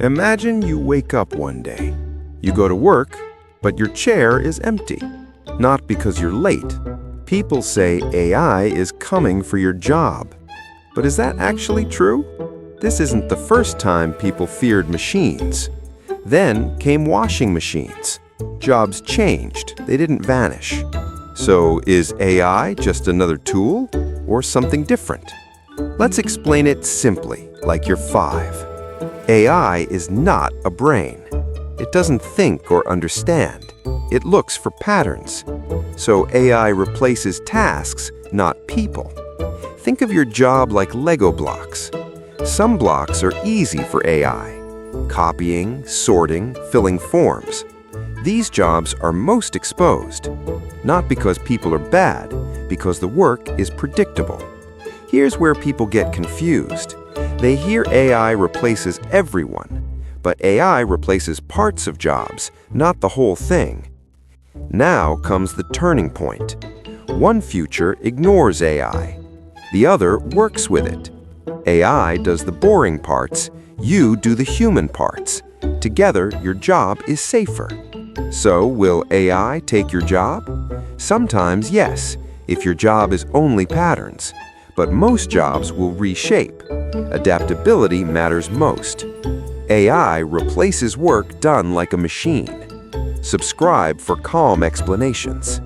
Imagine you wake up one day. You go to work, but your chair is empty. Not because you're late. People say AI is coming for your job. But is that actually true? This isn't the first time people feared machines. Then came washing machines. Jobs changed, they didn't vanish. So is AI just another tool or something different? Let's explain it simply, like you're 5. AI is not a brain. It doesn't think or understand. It looks for patterns. So AI replaces tasks, not people. Think of your job like Lego blocks. Some blocks are easy for AI. Copying, sorting, filling forms. These jobs are most exposed. Not because people are bad, because the work is predictable. Here's where people get confused. They hear AI replaces everyone, but AI replaces parts of jobs, not the whole thing. Now comes the turning point. One future ignores AI. The other works with it. AI does the boring parts, you do the human parts. Together, your job is safer. So, will AI take your job? Sometimes, yes, if your job is only patterns. But most jobs will reshape. Adaptability matters most. AI replaces work done like a machine. Subscribe for calm explanations.